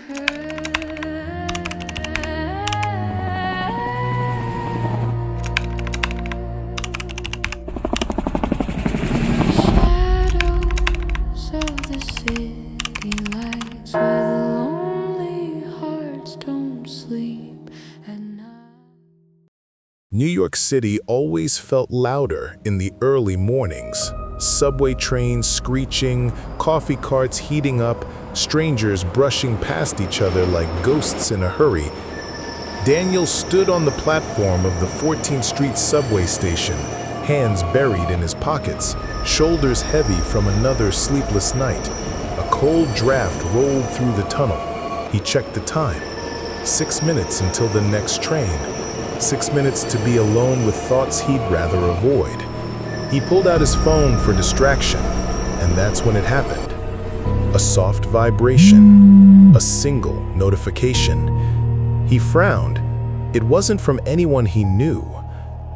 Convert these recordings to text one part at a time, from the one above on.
New York City always felt louder in the early mornings. Subway trains screeching, coffee carts heating up, strangers brushing past each other like ghosts in a hurry. Daniel stood on the platform of the 14th Street subway station, hands buried in his pockets, shoulders heavy from another sleepless night. A cold draft rolled through the tunnel. He checked the time. 6 minutes until the next train. 6 minutes to be alone with thoughts he'd rather avoid. He pulled out his phone for distraction, and that's when it happened. A soft vibration, a single notification. He frowned. It wasn't from anyone he knew.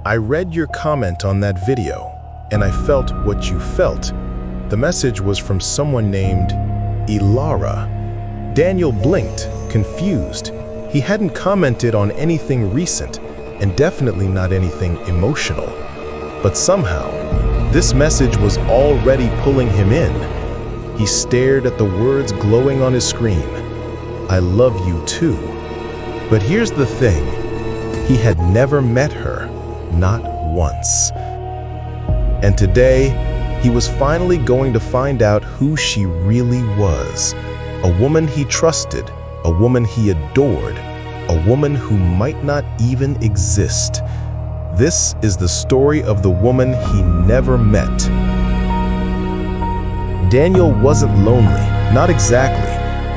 I read your comment on that video, and I felt what you felt. The message was from someone named Ilara. Daniel blinked, confused. He hadn't commented on anything recent, and definitely not anything emotional. But somehow, this message was already pulling him in. He stared at the words glowing on his screen. I love you too. But here's the thing. He had never met her, not once. And today, he was finally going to find out who she really was. A woman he trusted, a woman he adored, a woman who might not even exist. This is the story of the woman he never met. Daniel wasn't lonely, not exactly.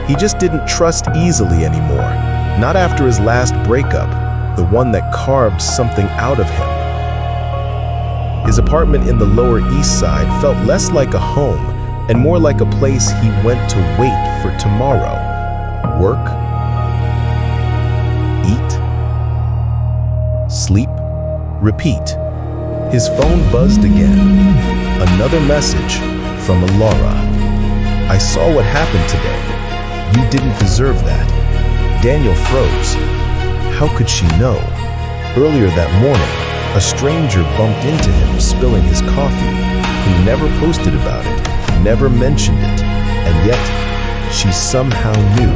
He just didn't trust easily anymore. Not after his last breakup, the one that carved something out of him. His apartment in the Lower East Side felt less like a home and more like a place he went to wait for tomorrow. Work, eat, sleep, repeat. His phone buzzed again. Another message from Ilara. I saw what happened today. You didn't deserve that. Daniel froze. How could she know? Earlier that morning, a stranger bumped into him spilling his coffee. He never posted about it, never mentioned it, and yet she somehow knew.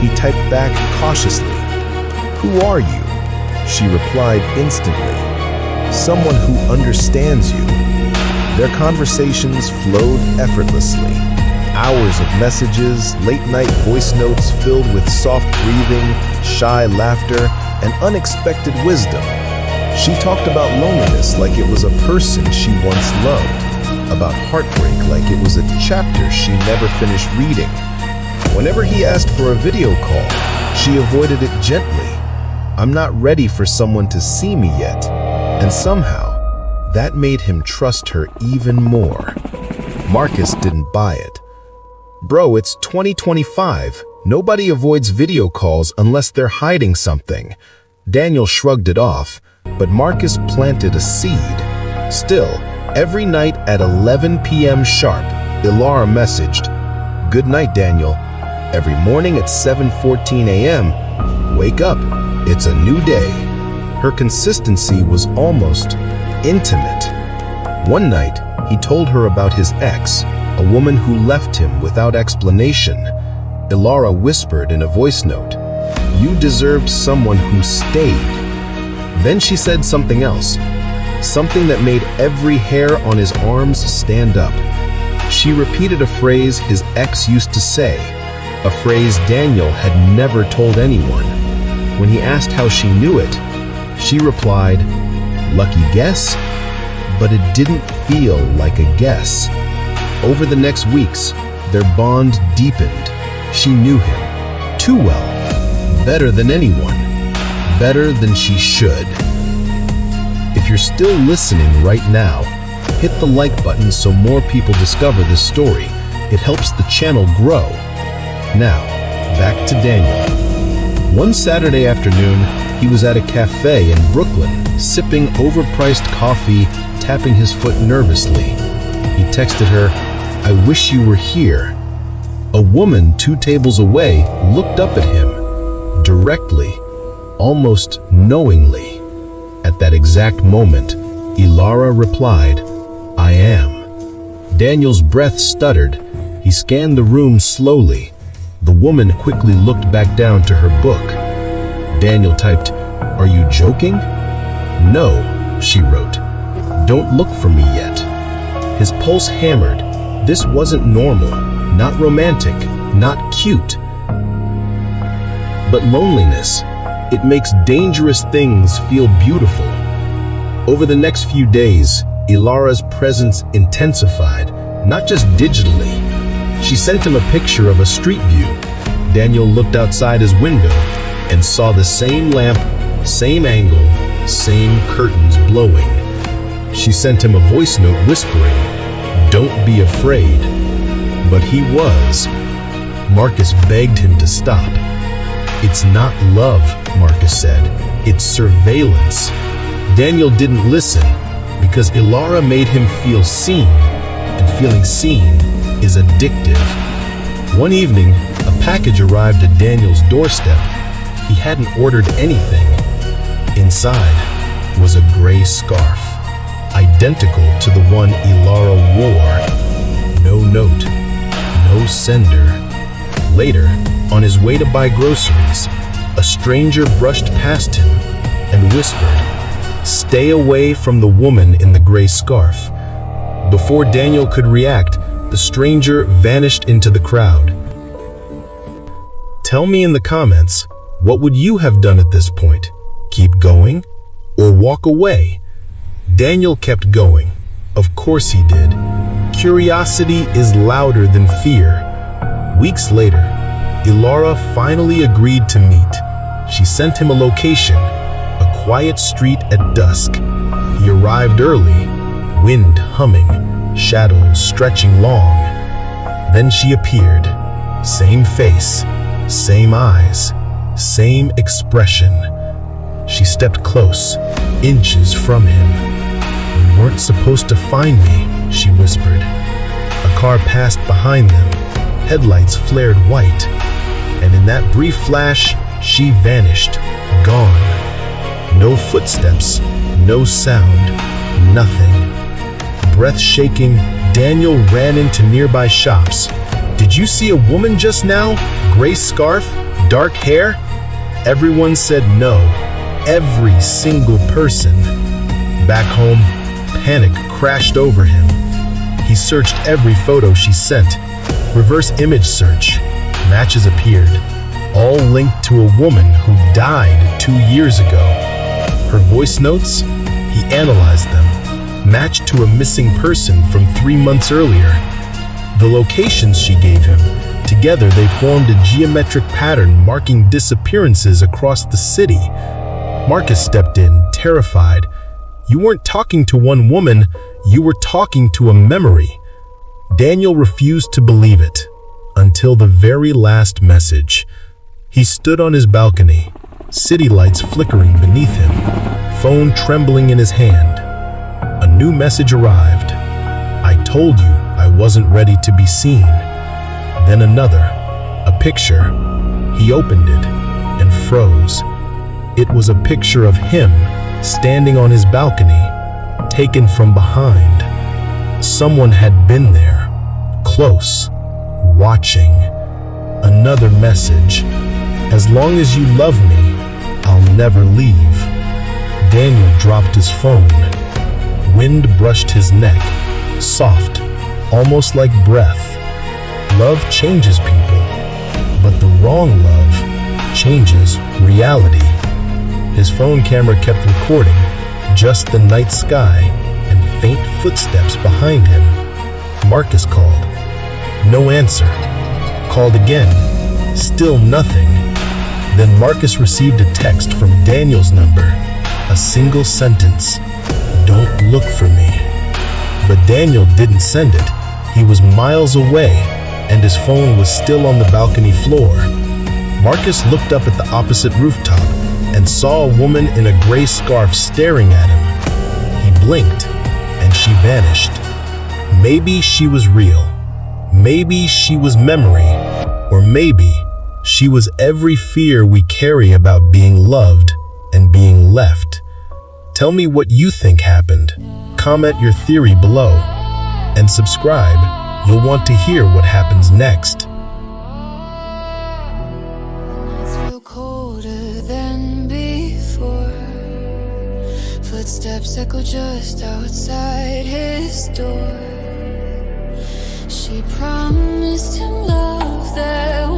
He typed back cautiously, "Who are you?" She replied instantly, "Someone who understands you." Their conversations flowed effortlessly. Hours of messages, late-night voice notes filled with soft breathing, shy laughter, and unexpected wisdom. She talked about loneliness like it was a person she once loved, about heartbreak like it was a chapter she never finished reading. Whenever he asked for a video call, she avoided it gently. "I'm not ready for someone to see me yet." And somehow, that made him trust her even more. Marcus didn't buy it. "Bro, it's 2025. Nobody avoids video calls unless they're hiding something." Daniel shrugged it off, but Marcus planted a seed. Still, every night at 11 p.m. sharp, Ilara messaged, "Good night, Daniel." Every morning at 7:14 a.m., "Wake up, it's a new day." Her consistency was almost intimate. One night, he told her about his ex, a woman who left him without explanation. Ilara whispered in a voice note, "You deserved someone who stayed." Then she said something else, something that made every hair on his arms stand up. She repeated a phrase his ex used to say, a phrase Daniel had never told anyone. When he asked how she knew it, she replied, "Lucky guess?" But it didn't feel like a guess. Over the next weeks, their bond deepened. She knew him too well, better than anyone, better than she should. If you're still listening right now, hit the like button so more people discover this story. It helps the channel grow. Now, back to Daniel. One Saturday afternoon, he was at a cafe in Brooklyn, sipping overpriced coffee, tapping his foot nervously. He texted her, "I wish you were here." A woman 2 tables away looked up at him, directly, almost knowingly. At that exact moment, Ilara replied, "I am." Daniel's breath stuttered. He scanned the room slowly. The woman quickly looked back down to her book. Daniel typed, "Are you joking?" "No," she wrote. "Don't look for me yet." His pulse hammered. This wasn't normal, not romantic, not cute. But loneliness, it makes dangerous things feel beautiful. Over the next few days, Ilara's presence intensified, not just digitally. She sent him a picture of a street view. Daniel looked outside his window and saw the same lamp, same angle, same curtains blowing. She sent him a voice note whispering, "Don't be afraid." But he was. Marcus begged him to stop. "It's not love," Marcus said. "It's surveillance." Daniel didn't listen because Ilara made him feel seen, and feeling seen is addictive. One evening, a package arrived at Daniel's doorstep. He hadn't ordered anything. Inside was a gray scarf, identical to the one Ilara wore. No note, no sender. Later, on his way to buy groceries, a stranger brushed past him and whispered, "Stay away from the woman in the gray scarf." Before Daniel could react, the stranger vanished into the crowd. Tell me in the comments, what would you have done at this point? Keep going or walk away? Daniel kept going. Of course he did. Curiosity is louder than fear. Weeks later, Ilara finally agreed to meet. She sent him a location, a quiet street at dusk. He arrived early, wind humming, shadows stretching long. Then she appeared. Same face, same eyes, same expression. She stepped close, inches from him. "You weren't supposed to find me," she whispered. A car passed behind them. Headlights flared white. And in that brief flash, she vanished, gone. No footsteps, no sound, nothing. Breath shaking, Daniel ran into nearby shops. "Did you see a woman just now? Gray scarf? Dark hair?" Everyone said no. Every single person. Back home, panic crashed over him. He searched every photo she sent. Reverse image search. Matches appeared, all linked to a woman who died 2 years ago. Her voice notes, he analyzed them, matched to a missing person from 3 months earlier. The locations she gave him, together they formed a geometric pattern marking disappearances across the city. Marcus stepped in, terrified. "You weren't talking to one woman, you were talking to a memory." Daniel refused to believe it, until the very last message. He stood on his balcony, city lights flickering beneath him, phone trembling in his hand. A new message arrived. "I told you I wasn't ready to be seen." Then another, a picture. He opened it and froze. It was a picture of him standing on his balcony, taken from behind. Someone had been there, close, watching. Another message. "As long as you love me, I'll never leave." Daniel dropped his phone. Wind brushed his neck, soft, almost like breath. Love changes people, but the wrong love changes reality. His phone camera kept recording, just the night sky and faint footsteps behind him. Marcus called. No answer. Called again. Still nothing. Then Marcus received a text from Daniel's number. A single sentence. "Don't look for me." But Daniel didn't send it. He was miles away, and his phone was still on the balcony floor. Marcus looked up at the opposite rooftop and saw a woman in a gray scarf staring at him. He blinked, and she vanished. Maybe she was real. Maybe she was memory. Or maybe she was every fear we carry about being loved and being left. Tell me what you think happened. Comment your theory below and subscribe. You'll want to hear what happens next. Nights feel colder than before. Footsteps echo just outside his door. She promised him love that